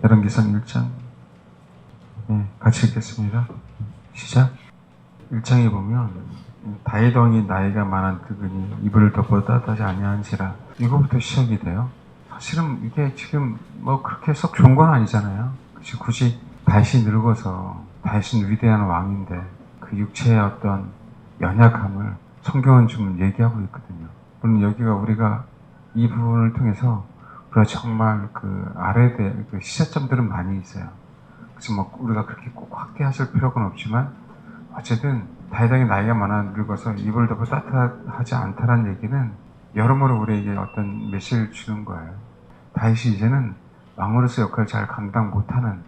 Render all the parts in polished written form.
열왕기상 1장 같이 읽겠습니다. 시작. 1장에 보면 다윗 왕이 나이가 많은 그근이 이불을 덮어 따뜻하지 아니한지라, 이거부터 시작이 돼요. 사실은 이게 지금 뭐 그렇게 썩 좋은 건 아니잖아요. 굳이 다윗이 늙어서, 다윗은 위대한 왕인데 그 육체의 어떤 연약함을 성경은 좀 얘기하고 있거든요. 물론 여기가 우리가 이 부분을 통해서 우리가 정말 그 알아야 될 그 시사점들은 많이 있어요. 그래서 뭐 우리가 그렇게 꼭 확대하실 필요는 없지만, 어쨌든 다윗 왕이 나이가 많아 늙어서 이불을 덮어 따뜻하지 않다는 얘기는 여러모로 우리에게 어떤 메시지를 주는 거예요. 다윗이 이제는 왕으로서 역할을 잘 감당 못하는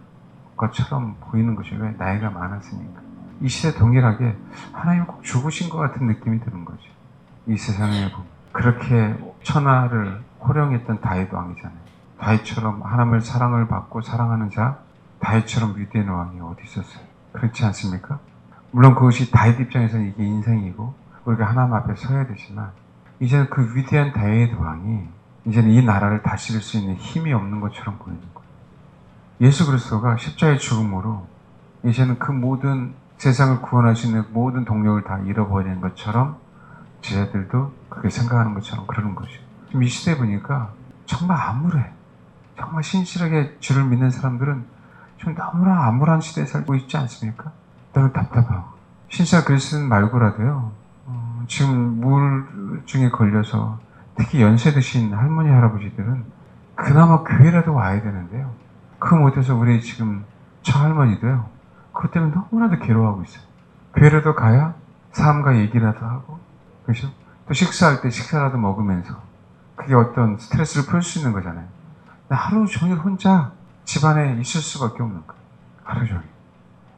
것처럼 보이는 거죠. 왜? 나이가 많았으니까. 이 시대 동일하게 하나님 꼭 죽으신 것 같은 느낌이 드는 거죠. 이 세상에 보면 그렇게 천하를 호령했던 다윗 왕이잖아요. 다윗처럼 하나님의 사랑을 받고 사랑하는 자, 다윗처럼 위대한 왕이 어디 있었어요? 그렇지 않습니까? 물론 그것이 다윗 입장에서는 이게 인생이고 우리가 하나님 앞에 서야 되지만, 이제는 그 위대한 다윗 왕이 이제는 이 나라를 다스릴 수 있는 힘이 없는 것처럼 보이는 거예요. 예수 그리스도가 십자가의 죽음으로 이제는 그 모든 세상을 구원할 수 있는 모든 동력을 다 잃어버리는 것처럼 제자들도 그렇게 생각하는 것처럼 그러는 거죠. 지금 이 시대에 보니까 정말 암울해. 정말 신실하게 주를 믿는 사람들은 좀 너무나 암울한 시대에 살고 있지 않습니까? 너무 답답하고. 신실한 그리스도인 말고라도요, 지금 우울증에 걸려서 특히 연세 드신 할머니 할아버지들은 그나마 교회라도 와야 되는데요, 그 못해서 우리 지금 처할머니도요, 그것 때문에 너무나도 괴로워하고 있어요. 교회라도 가야 사람과 얘기라도 하고, 그렇죠? 또 식사할 때 식사라도 먹으면서 그게 어떤 스트레스를 풀 수 있는 거잖아요. 하루 종일 혼자 집안에 있을 수밖에 없는 거예요. 하루 종일.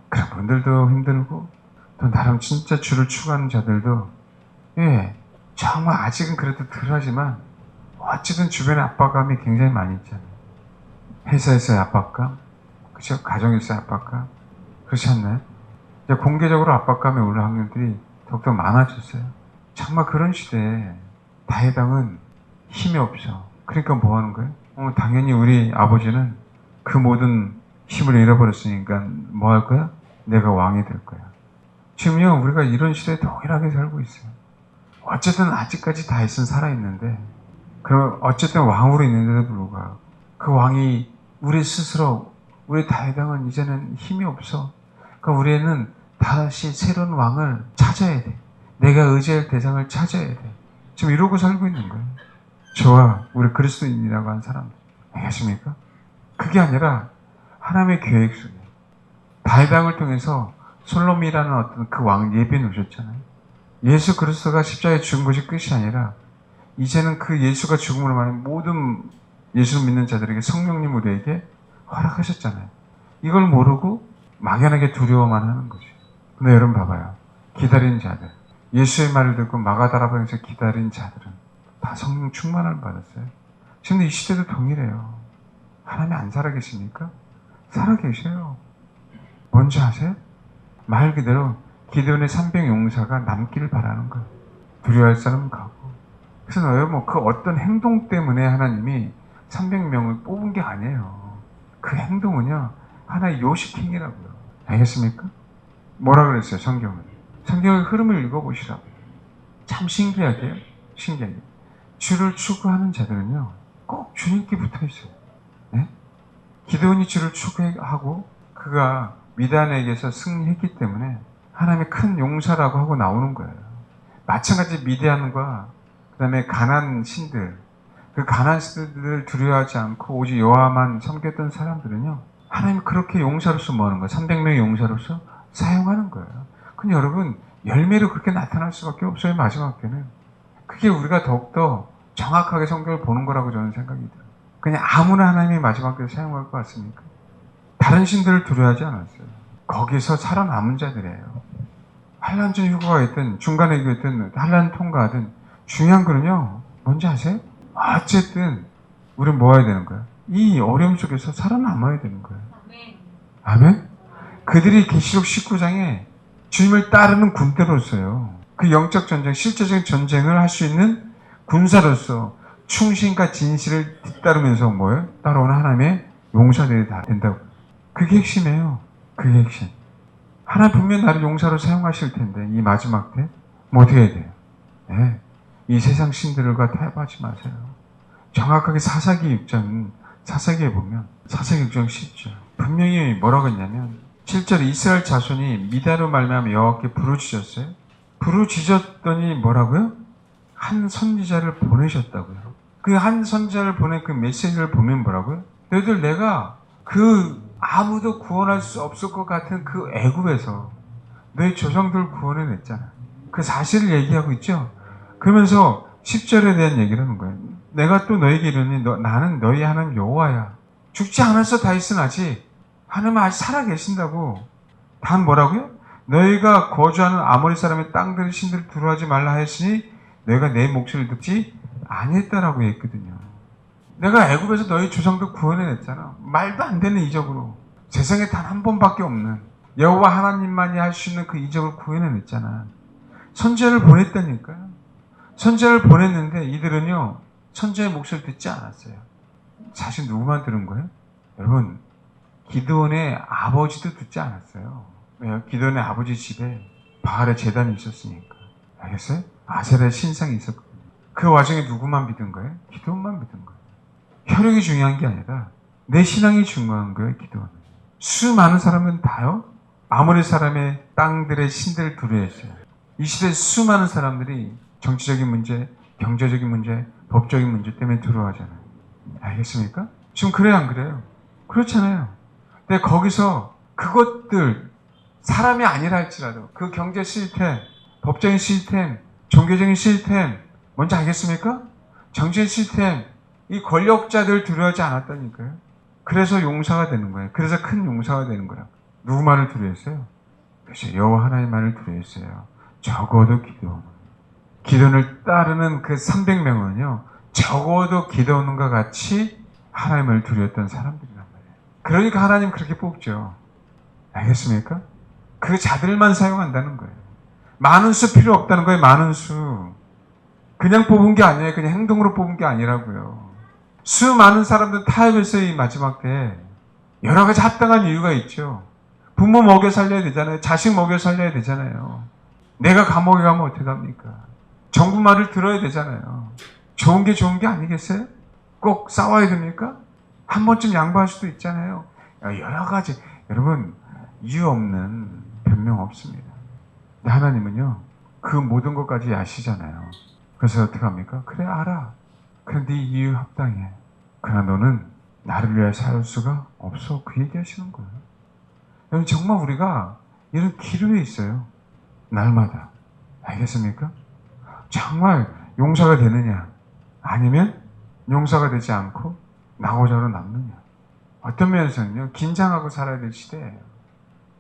그런 분들도 힘들고, 또 나름 진짜 주를 추구하는 자들도 정말 아직은 그래도 덜하지만 어쨌든 주변에 압박감이 굉장히 많이 있잖아요. 회사에서의 압박감, 그렇죠? 가정에서의 압박감, 그렇지 않나요? 이제 공개적으로 압박감에 오는 확률들이 더욱더 많아졌어요. 정말 그런 시대에 다윗 왕은 힘이 없어. 그러니까 뭐 하는 거예요? 당연히 우리 아버지는 그 모든 힘을 잃어버렸으니까 뭐 할 거야? 내가 왕이 될 거야. 지금요, 우리가 이런 시대에 동일하게 살고 있어요. 어쨌든 아직까지 다윗은 살아있는데, 그럼 어쨌든 왕으로 있는데도 불구하고 그 왕이 우리 스스로, 우리 다윗 왕은 이제는 힘이 없어. 그러니까 우리는 다시 새로운 왕을 찾아야 돼. 내가 의지할 대상을 찾아야 돼. 지금 이러고 살고 있는 거예요. 저와 우리 그리스도인이라고 하는 사람들. 알겠습니까? 그게 아니라 하나님의 계획 속에 다윗 왕을 통해서 솔로몬이라는 어떤 그 왕 예비해 놓으셨잖아요. 예수 그리스도가 십자가에 죽은 것이 끝이 아니라 이제는 그 예수가 죽음으로 말하는 모든 예수를 믿는 자들에게 성령님 우리에게 허락하셨잖아요. 이걸 모르고 막연하게 두려워만 하는 거죠. 근데 여러분 봐봐요. 기다린 자들, 예수의 말을 듣고 마가다라방에서 기다린 자들은 다 성령 충만을 받았어요. 지금 이 시대도 동일해요. 하나님 안 살아계십니까? 살아계셔요. 뭔지 아세요? 말 그대로 기드온의 300용사가 남기를 바라는 거예요. 두려워할 사람은 가고. 그래서 여러분, 그 어떤 행동 때문에 하나님이 300명을 뽑은 게 아니에요. 그 행동은요, 하나의 요식행위라고요. 알겠습니까? 뭐라 그랬어요, 성경은? 성경의 흐름을 읽어보시라고. 참 신기하게요. 신기하게. 주를 추구하는 자들은요, 꼭 주님께 붙어 있어요. 네? 기드온이 주를 추구하고 그가 미단에게서 승리했기 때문에 하나님의 큰 용사라고 하고 나오는 거예요. 마찬가지 미디안과 그 다음에 가난 신들, 그 가난 신들을 두려워하지 않고 오직 여호와만 섬겼던 사람들은요, 하나님이 그렇게 용사로서 뭐 하는 거예요? 300명의 용사로서 사용하는 거예요. 근데 여러분, 열매로 그렇게 나타날 수밖에 없어요. 마지막 때는. 그게 우리가 더욱더 정확하게 성경을 보는 거라고 저는 생각이 들어요. 그냥 아무나 하나님이 마지막 때에 사용할 것 같습니까? 다른 신들을 두려워하지 않았어요. 거기서 살아남은 자들이에요. 환난전 휴거가 있든 중간에 있든 환난 통과하든 중요한 거는요, 뭔지 아세요? 어쨌든 우리는 뭐 해야 되는 거예요? 이 어려움 속에서 살아남아야 되는 거예요. 아멘? 그들이 계시록 19장에 주님을 따르는 군대로서요, 그 영적 전쟁, 실제적인 전쟁을 할 수 있는 군사로서 충신과 진실을 뒤따르면서 뭐예요? 따라오는 하나님의 용사들이 다 된다고. 그게 핵심이에요. 그게 핵심. 하나님 분명히 나를 용사로 사용하실 텐데 이 마지막 때 뭐 어떻게 해야 돼요? 네. 이 세상 신들과 타협하지 마세요. 정확하게 사사기 6장, 사사기에 보면 사사기 6장 10절 분명히 뭐라고 했냐면 7절 이스라엘 자손이 미다로 말미암아 여호와께 부르짖었어요. 부르짖었더니 뭐라고요? 한 선지자를 보내셨다고요. 그 한 선지자를 보낸 그 메시지를 보면 뭐라고요? 너희들 내가 그 아무도 구원할 수 없을 것 같은 그 애굽에서 너희 조상들 구원해냈잖아. 그 사실을 얘기하고 있죠. 그러면서 10절에 대한 얘기를 하는 거예요. 내가 또 너에게 이르니 나는 너희 하나님 여호와야. 죽지 않았어 다윗은 아직. 하나님은 아직 살아계신다고. 단 뭐라고요? 너희가 거주하는 아모리 사람의 땅들의 신들을 두려워하지 말라 하였으니 너희가 내 목소리를 듣지 아니했다라고 했거든요. 내가 애굽에서 너희 조상들 구원해냈잖아. 말도 안 되는 이적으로. 세상에 단 한 번밖에 없는 여호와 하나님만이 할 수 있는 그 이적을 구해냈잖아. 선지자를 보냈다니까요. 선지자를 보냈는데 이들은요 선지자의 목소리를 듣지 않았어요. 사실 누구만 들은 거예요? 여러분 기드온의 아버지도 듣지 않았어요. 왜요? 기드온의 아버지 집에 바알의 제단이 있었으니까. 알겠어요? 아세라의 신상이 있었거든요. 그 와중에 누구만 믿은 거예요? 기드온만 믿은 거예요. 혈육이 중요한 게 아니라 내 신앙이 중요한 거예요. 기드온. 수많은 사람은 다요 아모리 사람의 땅들의 신들을 두려워했어요. 이 시대 수많은 사람들이 정치적인 문제, 경제적인 문제, 법적인 문제 때문에 두려워하잖아요. 알겠습니까? 지금 그래요, 안 그래요? 그렇잖아요. 근데 거기서 그것들, 사람이 아니라 할지라도 그 경제 시스템, 법적인 시스템, 종교적인 시스템, 뭔지 알겠습니까? 정치적 시스템, 이 권력자들 두려워하지 않았다니까요. 그래서 용사가 되는 거예요. 그래서 큰 용사가 되는 거예요. 누구만을 두려워했어요? 그렇죠. 여호와 하나님만을 두려워했어요. 적어도 기도원을 따르는 그 300명은요. 적어도 기도원과 같이 하나님을 두려웠던 사람들이란 말이에요. 그러니까 하나님 그렇게 뽑죠. 알겠습니까? 그 자들만 사용한다는 거예요. 많은 수 필요 없다는 거예요. 많은 수. 그냥 뽑은 게 아니에요. 그냥 행동으로 뽑은 게 아니라고요. 수많은 사람들 타협해서 이 마지막 때 여러 가지 합당한 이유가 있죠. 부모 먹여 살려야 되잖아요. 자식 먹여 살려야 되잖아요. 내가 감옥에 가면 어떡합니까? 정부 말을 들어야 되잖아요. 좋은 게 좋은 게 아니겠어요? 꼭 싸워야 됩니까? 한 번쯤 양보할 수도 있잖아요. 여러 가지. 여러분 이유 없는 변명 없습니다. 근데 하나님은요. 그 모든 것까지 아시잖아요. 그래서 어떻게 합니까? 그래 알아. 그래 네 이유 합당해. 그러나 너는 나를 위해 살 수가 없어. 그 얘기하시는 거예요. 여러분 정말 우리가 이런 기로에 있어요. 날마다. 알겠습니까? 정말 용사가 되느냐 아니면 용사가 되지 않고 나고자로 남느냐. 어떤 면에서는요. 긴장하고 살아야 될 시대예요.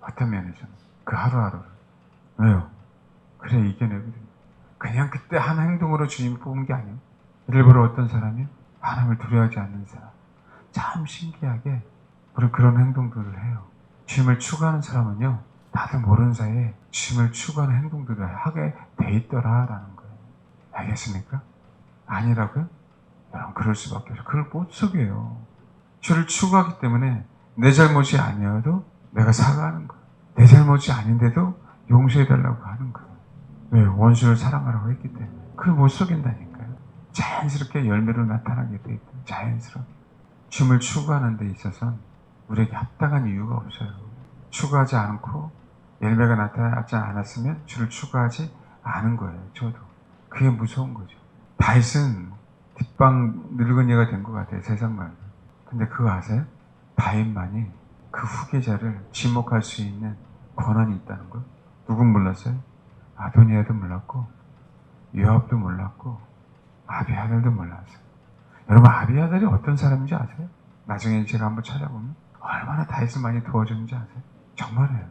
어떤 면에서는 그 하루하루를. 왜요? 그래 이겨내거든요. 그냥 그때 한 행동으로 주님이 뽑은 게 아니에요. 일부러 어떤 사람이요? 하나님을 두려워하지 않는 사람. 참 신기하게 우리 그런 행동들을 해요. 주님을 추구하는 사람은요. 나도 모르는 사이에 주님을 추구하는 행동들을 하게 돼 있더라라는 거예요. 알겠습니까? 아니라고요? 여러분 그럴 수밖에 없어요. 그걸 못 속여요. 주를 추구하기 때문에 내 잘못이 아니어도 내가 사과하는 거예요. 내 잘못이 아닌데도 용서해달라고 하는 거예요. 왜? 원수를 사랑하라고 했기 때문에. 그걸 못 속인다니까요. 자연스럽게 열매로 나타나게 돼 있다. 자연스럽게. 주님을 추구하는 데 있어서는 우리에게 합당한 이유가 없어요. 추구하지 않고 열매가 나타나지 않았으면 주를 추구하지 않은 거예요. 저도. 그게 무서운 거죠. 다윗은 뒷방 늙은이가 된 것 같아요. 세상만. 근데 그거 아세요? 다윗만이 그 후계자를 지목할 수 있는 권한이 있다는 거. 누군 몰랐어요? 아도니아도 몰랐고 요압도 몰랐고 아비아달도 몰랐어요. 여러분 아비아달이 어떤 사람인지 아세요? 나중에 제가 한번 찾아보면 얼마나 다윗을 많이 도와줬는지 아세요? 정말이에요.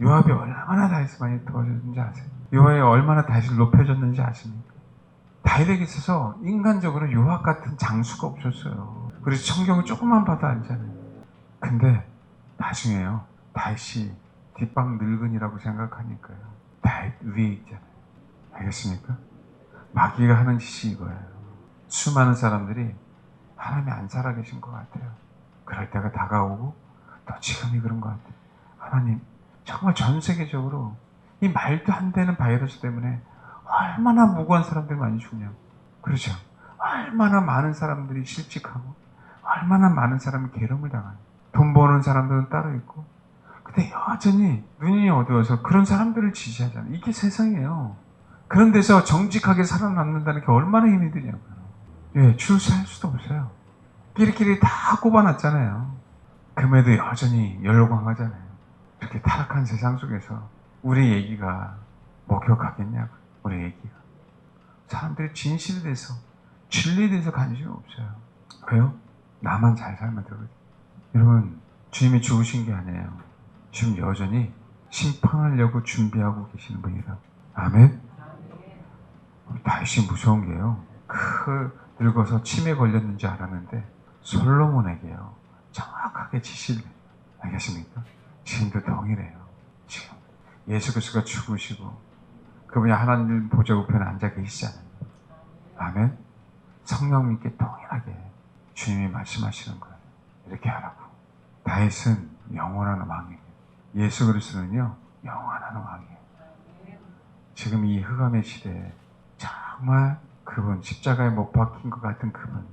요압이 얼마나 다윗을 많이 도와줬는지 아세요? 요압이 얼마나 다윗을 높여줬는지 아십니까? 다윗에게 있어서 인간적으로 요압 같은 장수가 없었어요. 그래서 성경을 조금만 봐도 알잖아요. 근데 나중에요. 다윗이 뒷방 늙은이라고 생각하니까요. 다윗 위에 있잖아요. 알겠습니까? 마귀가 하는 짓이 이거예요. 수많은 사람들이 하나님이 안 살아계신 것 같아요. 그럴 때가 다가오고 또 지금이 그런 것 같아요. 하나님, 정말 전 세계적으로 이 말도 안 되는 바이러스 때문에 얼마나 무고한 사람들이 많이 죽냐고. 그렇죠. 얼마나 많은 사람들이 실직하고 얼마나 많은 사람이 괴로움을 당하고 돈 버는 사람들은 따로 있고 근데 여전히 눈이 어두워서 그런 사람들을 지지하잖아요. 이게 세상이에요. 그런 데서 정직하게 살아남는다는 게 얼마나 힘이 드냐고요. 예, 출세할 수도 없어요. 끼리끼리 다 꼽아놨잖아요. 금에도 여전히 열광하잖아요. 이렇게 타락한 세상 속에서 우리 얘기가 목격하겠냐고. 우리 얘기가. 사람들이 진실에 대해서 진리에 대해서 관심이 없어요. 왜요? 나만 잘 살면 되거든요. 여러분, 주님이 죽으신 게 아니에요. 지금 여전히 심판하려고 준비하고 계시는 분이라. 아멘? 다윗이 무서운 게요. 늙어서 치매 걸렸는지 알았는데 솔로몬에게요. 정확하게 지시를 해요. 알겠습니까? 지금도 동일해요. 지금 예수 그리스도가 죽으시고 그분이 하나님 보좌 우편에 앉아 계시잖아요. 아멘? 성령님께 동일하게 주님이 말씀하시는 거예요. 이렇게 하라고. 다윗은 영원한 왕이에요. 예수 그리스도는요, 영원한 왕이에요. 지금 이 흑암의 시대에 정말 그분, 십자가에 못 박힌 것 같은 그분,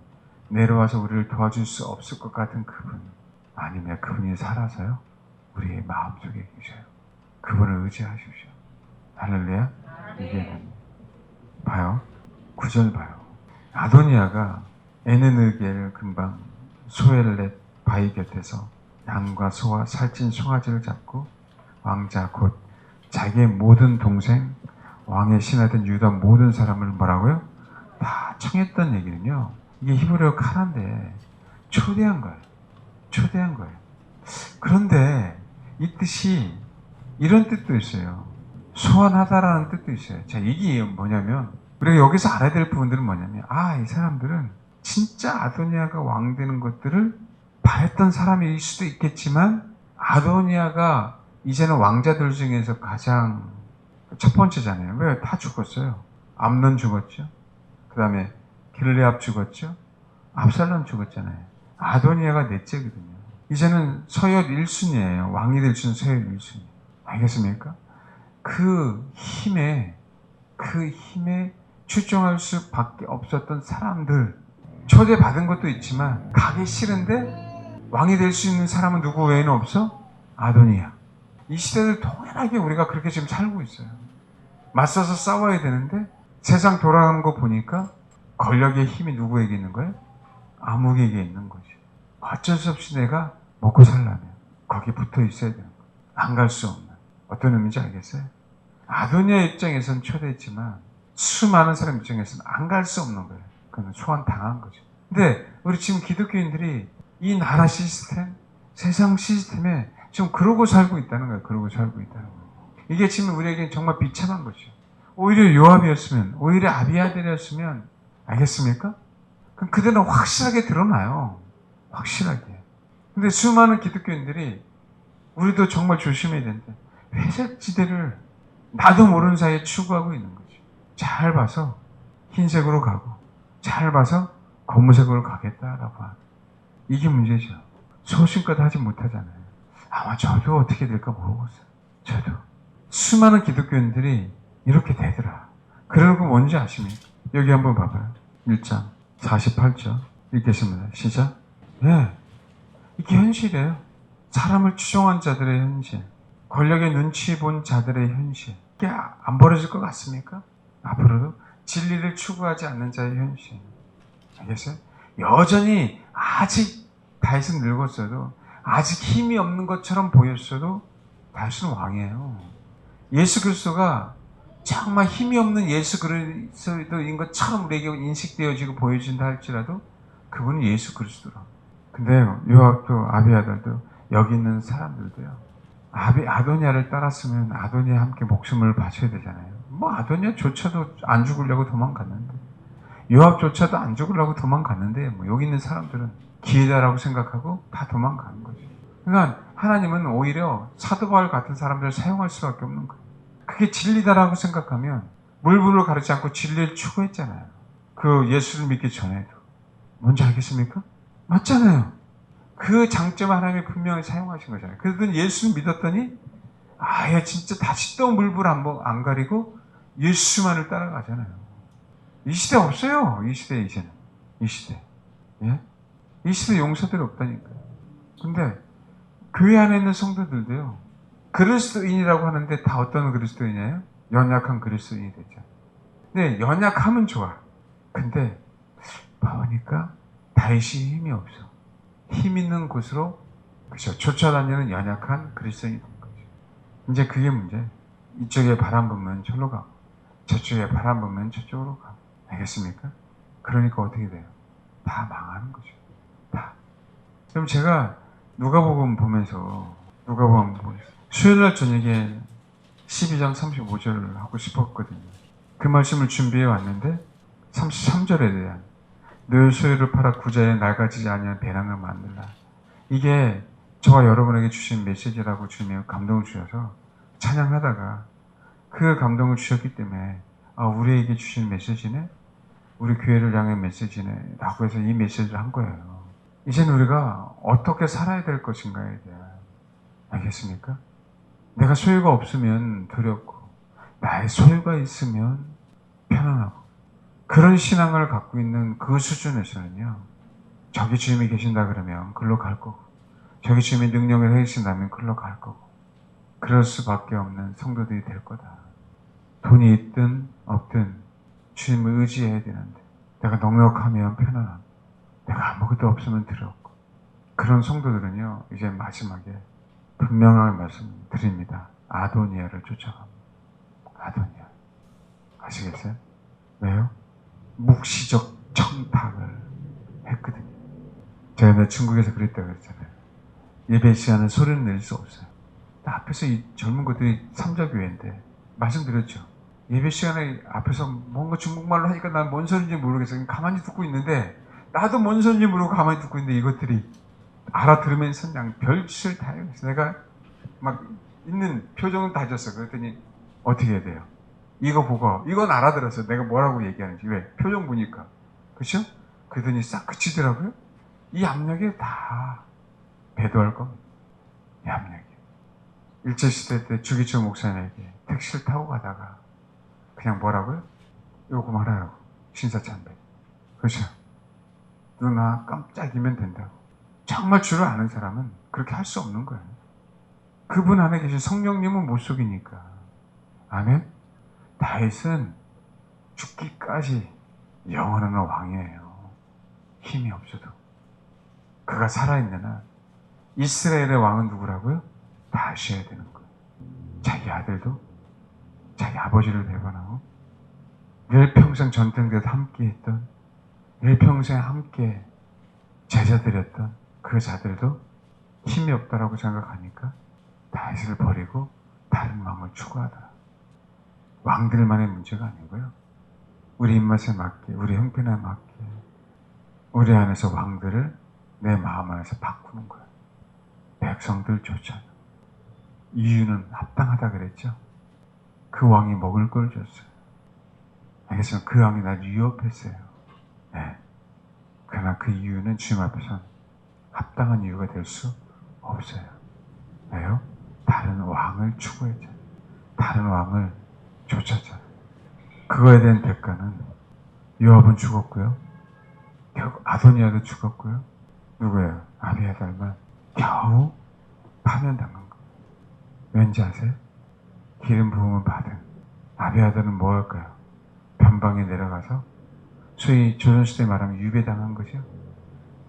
내려와서 우리를 도와줄 수 없을 것 같은 그분, 아니면 그분이 살아서요, 우리의 마음속에 계셔요. 그분을 의지하십시오. 할렐루야? 이게 봐요. 9절 봐요. 아도니아가 에느느겔 근방 소엘렛 바위 곁에서 양과 소와 살찐 송아지를 잡고 왕자 곧 자기의 모든 동생 왕의 신하된 유다 모든 사람을 뭐라고요? 다 청했던 얘기는요. 이게 히브리어 카라인데 초대한 거예요. 초대한 거예요. 그런데 이 뜻이 이런 뜻도 있어요. 소환하다라는 뜻도 있어요. 자, 이게 뭐냐면 우리가 여기서 알아야 될 부분들은 뭐냐면 이 사람들은 진짜 아도니아가 왕 되는 것들을 바랬던 사람일 수도 있겠지만 아도니아가 이제는 왕자들 중에서 가장 첫 번째잖아요. 왜? 다 죽었어요. 암논 죽었죠. 그 다음에 길르압 죽었죠. 압살롬 죽었잖아요. 아도니아가 넷째거든요. 이제는 서열 1순위예요. 왕이 될 수는 서열 1순위. 알겠습니까? 그 힘에 출중할 수밖에 없었던 사람들, 초대받은 것도 있지만 가기 싫은데 왕이 될 수 있는 사람은 누구 외에는 없어? 아도니아. 이 시대를 동일하게 우리가 그렇게 지금 살고 있어요. 맞서서 싸워야 되는데 세상 돌아가는 거 보니까 권력의 힘이 누구에게 있는 거예요? 아무에게 있는 거지. 어쩔 수 없이 내가 먹고 살려면 거기 붙어 있어야 되는 거예요. 안 갈 수 없는. 어떤 의미인지 알겠어요? 아도니아 입장에서는 초대했지만 수많은 사람 입장에서는 안 갈 수 없는 거예요. 그건 소환 당한 거죠. 근데 우리 지금 기독교인들이 이 나라 시스템, 세상 시스템에 지금 그러고 살고 있다는 거예요. 그러고 살고 있다는 거예요. 이게 지금 우리에게 정말 비참한 거죠. 오히려 요압이었으면, 오히려 아비아들이었으면, 알겠습니까? 그럼 그들은 확실하게 드러나요. 확실하게. 근데 수많은 기독교인들이 우리도 정말 조심해야 되는데 회색지대를 나도 모르는 사이에 추구하고 있는 거죠. 잘 봐서 흰색으로 가고 잘 봐서 검은색으로 가겠다라고 하는. 이게 문제죠. 소신껏 하지 못하잖아요. 아마 저도 어떻게 될까 모르겠어요. 저도. 수많은 기독교인들이 이렇게 되더라. 그러고 뭔지 아십니까? 여기 한번 봐봐요. 1장 48절 읽겠습니다. 시작. 네, 이게 현실이에요. 사람을 추종한 자들의 현실, 권력의 눈치 본 자들의 현실. 이게 안 벌어질 것 같습니까? 앞으로도 진리를 추구하지 않는 자의 현실. 알겠어요? 여전히 아직 다윗은 늙었어도 아직 힘이 없는 것처럼 보였어도 다윗은 왕이에요. 예수 그리스도가 정말 힘이 없는 예수 그리스도인 것처럼 우리에게 인식되어지고 보여진다 할지라도 그분은 예수 그리스도라. 근데 요압도 아비아들도 여기 있는 사람들도요. 아도니아를 따랐으면 아도니아 함께 목숨을 바쳐야 되잖아요. 뭐 아도니아조차도 안 죽으려고 도망갔는데 요압조차도 안 죽으려고 도망갔는데 뭐 여기 있는 사람들은 기회다라고 생각하고 다 도망가는 거죠. 그러니까 하나님은 오히려 사도 바울 같은 사람들을 사용할 수밖에 없는 거예요. 그게 진리다라고 생각하면 물불을 가르지 않고 진리를 추구했잖아요. 그 예수를 믿기 전에도. 뭔지 알겠습니까? 맞잖아요. 그 장점 하나님이 분명히 사용하신 거잖아요. 그러더니 예수 믿었더니 아예 진짜 다시 또 물불 안 가리고 예수만을 따라가잖아요. 이 시대 없어요. 이 시대 이제는. 이 시대. 예? 이 시대 용서들이 없다니까요. 근데 교회 안에 있는 성도들도요. 그리스도인이라고 하는데 다 어떤 그리스도인이에요? 연약한 그리스도인이 되죠. 근데 연약하면 좋아. 근데 보니까 다윗이 힘이 없어. 힘 있는 곳으로 그죠 쫓아다니는 연약한 그리스도인이 된 거죠. 이제 그게 문제. 이쪽에 바람 불면 저로 가고 저쪽에 바람 불면 저쪽으로 가고. 알겠습니까? 그러니까 어떻게 돼요? 다 망하는 거죠. 다. 그럼 제가 누가복음 보면서 수요일날 저녁에 12장 35절을 하고 싶었거든요. 그 말씀을 준비해 왔는데 33절에 대한 늘 소유를 팔아 구자에 낡아지지 아니한 배낭을 만들라. 이게 저와 여러분에게 주신 메시지라고 주님이 감동을 주셔서 찬양하다가 그 감동을 주셨기 때문에 우리에게 주신 메시지네? 우리 교회를 향한 메시지네? 라고 해서 이 메시지를 한 거예요. 이제는 우리가 어떻게 살아야 될 것인가에 대한 알겠습니까? 내가 소유가 없으면 두렵고 나의 소유가 있으면 편안하고 그런 신앙을 갖고 있는 그 수준에서는요. 저기 주님이 계신다 그러면 글로 갈 거고 저기 주님이 능력을 해주신다면 글로 갈 거고 그럴 수밖에 없는 성도들이 될 거다. 돈이 있든 없든 주님을 의지해야 되는데 내가 넉넉하면 편안하고 내가 아무것도 없으면 두렵고 그런 성도들은요. 이제 마지막에 분명한 말씀 드립니다. 아도니아를 쫓아갑니다. 아도니아. 아시겠어요? 왜요? 묵시적 청탁을 했거든요. 제가 중국에서 그랬다고 그랬잖아요. 예배 시간은 소리를 낼 수 없어요. 앞에서 이 젊은 것들이 삼자교회인데 말씀드렸죠. 예배 시간에 앞에서 뭔가 중국말로 하니까 난 뭔 소리인지 모르겠어요. 가만히 듣고 있는데 나도 뭔 소리인지 모르고 가만히 듣고 있는데 이것들이 알아들으면서 그냥 별짓을 다 해요. 내가 막 있는 표정은 다졌어. 그랬더니 어떻게 해야 돼요? 이거 보고 이건 알아들었어. 내가 뭐라고 얘기하는지. 왜? 표정 보니까. 그렇죠? 그러더니 싹 그치더라고요. 이 압력이 다 배도할 겁니다. 이 압력이. 일제시대 때 주기철 목사님에게 택시를 타고 가다가 그냥 뭐라고요? 이거 그만하라고. 신사참배. 그렇죠? 누나 깜짝이면 된다고. 정말 주를 아는 사람은 그렇게 할 수 없는 거예요. 그분 안에 계신 성령님은 못 속이니까. 아멘? 다윗은 죽기까지 영원한 왕이에요. 힘이 없어도. 그가 살아있는 한 이스라엘의 왕은 누구라고요? 다윗이어야 되는 거예요. 자기 아들도 자기 아버지를 배반하고 늘 평생 전쟁에서 함께했던 늘 평생 함께 제자드렸던 그 자들도 힘이 없다라고 생각하니까 다윗을 버리고 다른 왕을 추구하더라. 왕들만의 문제가 아니고요. 우리 입맛에 맞게, 우리 형편에 맞게 우리 안에서 왕들을 내 마음 안에서 바꾸는 거예요. 백성들조차. 이유는 합당하다 그랬죠. 그 왕이 먹을 걸 줬어요. 알겠습니까? 그 왕이 날 위협했어요. 네. 그러나 그 이유는 주님 앞에서는 합당한 이유가 될 수 없어요. 왜요? 다른 왕을 추구했잖아요. 다른 왕을 쫓았잖아요. 그거에 대한 대가는 요압은 죽었고요. 결국 아도니아도 죽었고요. 누구예요? 아비아달만 겨우 파면당한 거예요. 왠지 아세요? 기름 부음을 받은 아비아달은 뭐 할까요? 변방에 내려가서 소위 조선시대 말하면 유배당한 거죠.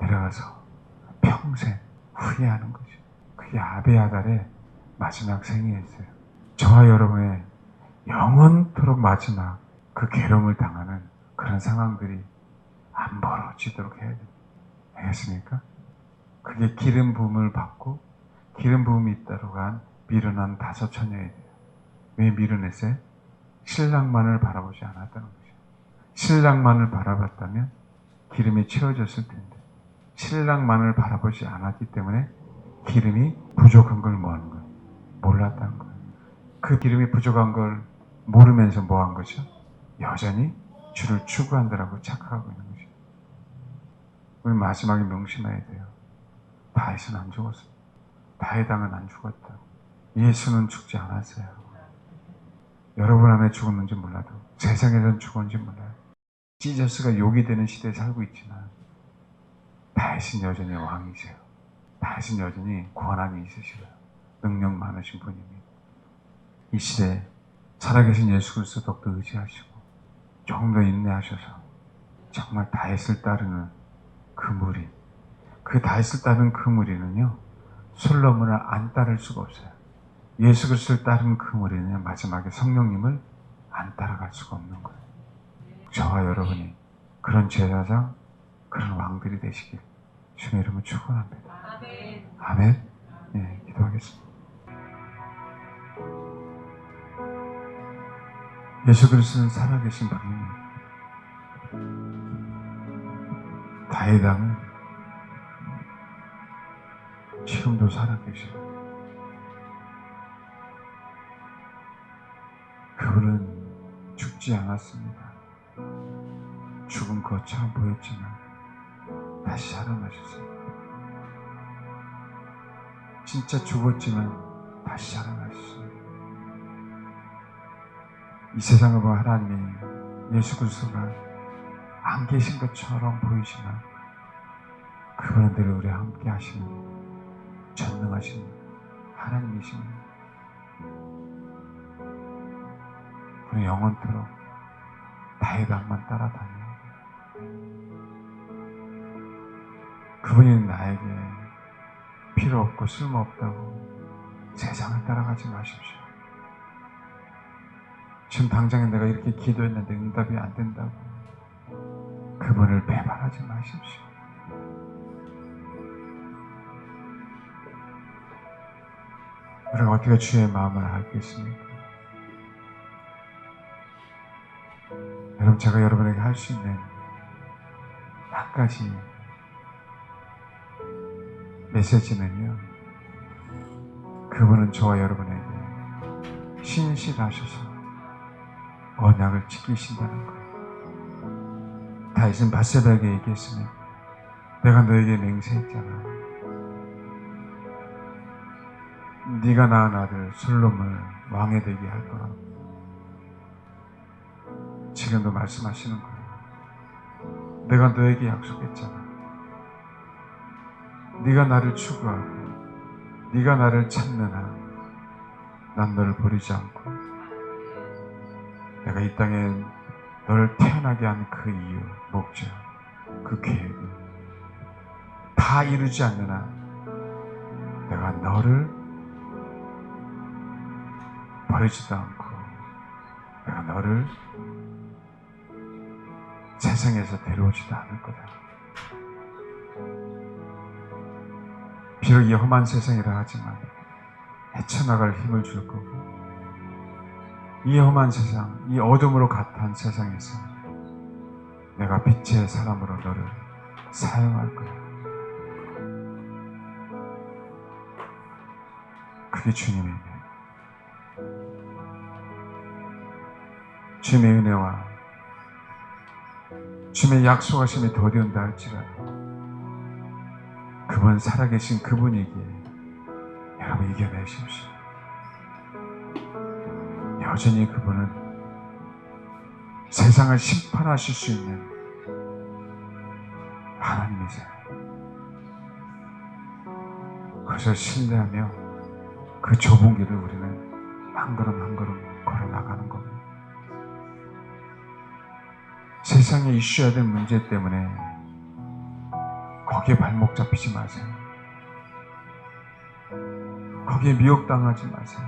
내려가서 평생 후회하는 거죠. 그게 아비아달의 마지막 생이었어요. 저와 여러분의 영원토록 마지막 그 괴로움을 당하는 그런 상황들이 안 벌어지도록 해야 돼요. 알겠습니까? 그게 기름 부음을 받고 기름 부음이 있다로 간 미련한 5 처녀에 대해요. 왜 미련했어요? 신랑만을 바라보지 않았다는 거죠. 신랑만을 바라봤다면 기름이 채워졌을 텐데 신랑만을 바라보지 않았기 때문에 기름이 부족한 걸 뭐 하는 거예요? 몰랐다는 거예요. 그 기름이 부족한 걸 모르면서 뭐 한 거죠? 여전히 주를 추구한다라고 착각하고 있는 거죠. 우리 마지막에 명심해야 돼요. 다윗은 안 죽었습니다. 다윗 왕은 안 죽었다. 예수는 죽지 않았어요. 여러분 안에 죽었는지 몰라도 세상에선 죽었는지 몰라요. 지저스가 욕이 되는 시대에 살고 있지만 다윗은 여전히 왕이세요. 다윗은 여전히 권한이 있으시고요. 능력 많으신 분입니다. 이 시대에 살아계신 예수 그리스도 더욱더 의지하시고 조금 더 인내하셔서 정말 다윗을 따르는 그 무리, 그 다윗을 따르는 그 무리는요, 솔로몬을 안 따를 수가 없어요. 예수 그리스도를 따르는 그 무리는 마지막에 성령님을 안 따라갈 수가 없는 거예요. 저와 여러분이 그런 제사장, 그런 왕들이 되시길 주님의 이름으로 축원합니다. 아멘. 아멘. 네, 기도하겠습니다. 예수 그리스도는 살아계신 분입니다. 다윗 왕은 지금도 살아계셔요. 그분은 죽지 않았습니다. 죽음 거처럼 보였지만 다시 살아나셨어요. 진짜 죽었지만 다시 살아나셨어요. 이 세상을 보면 하나님이 예수 그리스도가 안 계신 것처럼 보이지만 그분은 늘 우리와 함께 하시는 전능하신 하나님이십니다. 우리 영원토록 다윗 왕만 따라다녀요. 그분이 나에게 필요 없고 쓸모없다고 세상을 따라가지 마십시오. 지금 당장에 내가 이렇게 기도했는데 응답이 안 된다고 그분을 배반하지 마십시오. 우리가 어떻게 주의 마음을 알겠습니까? 여러분, 제가 여러분에게 할 수 있는 한 가지 메시지는요, 그분은 저와 여러분에게 신실하셔서 언약을 지키신다는 거예요. 다윗은 밧세바에게 얘기했습니다. 내가 너에게 맹세했잖아. 네가 낳은 아들 솔로몬을 왕이 되게 할 거라고. 지금도 말씀하시는 거예요. 내가 너에게 약속했잖아. 네가 나를 추구하고 네가 나를 찾는 한 난 너를 버리지 않고 내가 이 땅에 너를 태어나게 한 그 이유, 목적, 그 계획을 다 이루지 않는 한 내가 너를 버리지도 않고 내가 너를 세상에서 데려오지도 않을 거다. 비록 이 험한 세상이라 하지만 헤쳐나갈 힘을 줄 거고 이 험한 세상, 이 어둠으로 가득한 세상에서 내가 빛의 사람으로 너를 사용할 거야. 그게 주님의 은혜. 주님의 은혜와 주님의 약속하심이 더디운다 할지라도 그분 살아계신 그분이기에 여러분 이겨내십시오. 여전히 그분은 세상을 심판하실 수 있는 하나님이세요. 그래서 신뢰하며 그 좁은 길을 우리는 한 걸음 한 걸음 걸어나가는 겁니다. 세상에 이슈해야 될 문제 때문에 거기에 발목 잡히지 마세요. 거기에 미혹당하지 마세요.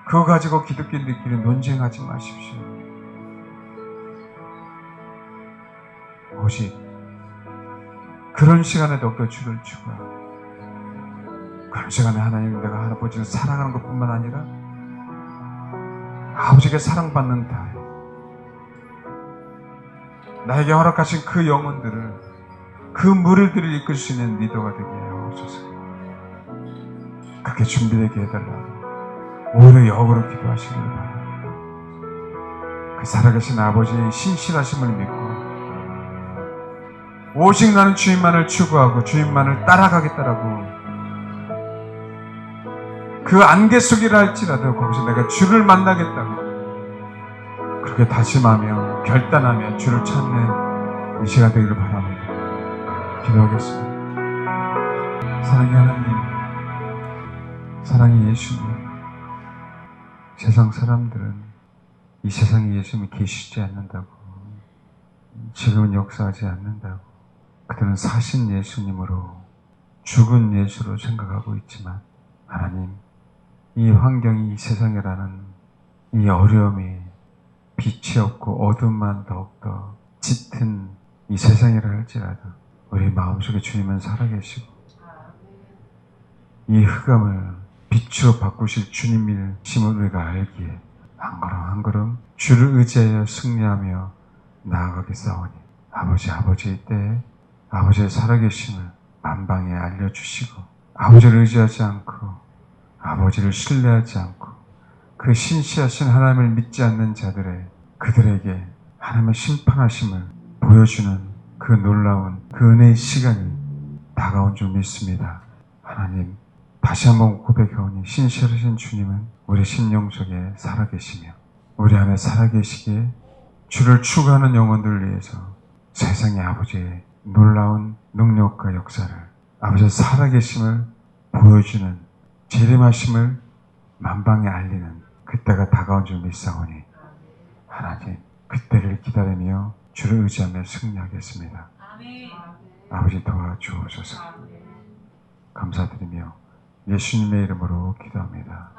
그거 가지고 기독교인들끼리 논쟁하지 마십시오. 오직 그런 시간에 더욱더 주를 추구하고 그런 시간에 하나님 내가 아버지를 사랑하는 것뿐만 아니라 아버지께 사랑받는 다 나에게 허락하신 그 영혼들을 그 무리들을 이끌 수 있는 리더가 되게 하옵소서. 그렇게 준비되게 해달라고 오히려 역으로 기도하시길 바랍니다. 그 살아계신 아버지의 신실하심을 믿고 오직 나는 주님만을 추구하고 주님만을 따라가겠다라고 그 안개 속이라 할지라도 거기서 내가 주를 만나겠다고 그렇게 다짐하며 결단하며 주를 찾는 이 시간 되기를 바랍니다. 기도하겠습니다. 사랑의 하나님, 사랑의 예수님, 세상 사람들은 이 세상에 예수님이 계시지 않는다고, 지금은 역사하지 않는다고, 그들은 사신 예수님으로 죽은 예수로 생각하고 있지만 하나님, 이 환경이 이 세상이라는 이 어려움이 빛이 없고 어둠만 더욱더 짙은 이 세상이라 할지라도 우리 마음속에 주님은 살아계시고 이 흑암을 빛으로 바꾸실 주님이심을 우리가 알기에 한 걸음 한 걸음 주를 의지하여 승리하며 나아가겠사오니 아버지의 때에 아버지의 살아계심을 만방에 알려주시고 아버지를 의지하지 않고 아버지를 신뢰하지 않고 그 신실하신 하나님을 믿지 않는 자들의 그들에게 하나님의 심판하심을 보여주는 그 놀라운 그 은혜의 시간이 다가온 줄 믿습니다. 하나님, 다시 한번 고백하오니 신실하신 주님은 우리 심령 속에 살아계시며 우리 안에 살아계시기에 주를 추구하는 영혼들을 위해서 세상의 아버지의 놀라운 능력과 역사를 아버지의 살아계심을 보여주는 재림하심을 만방에 알리는 그때가 다가온 줄 믿사오니 하나님 그때를 기다리며 주를 의지하며 승리하겠습니다. 아버지 도와주옵소서. 감사드리며 예수님의 이름으로 기도합니다.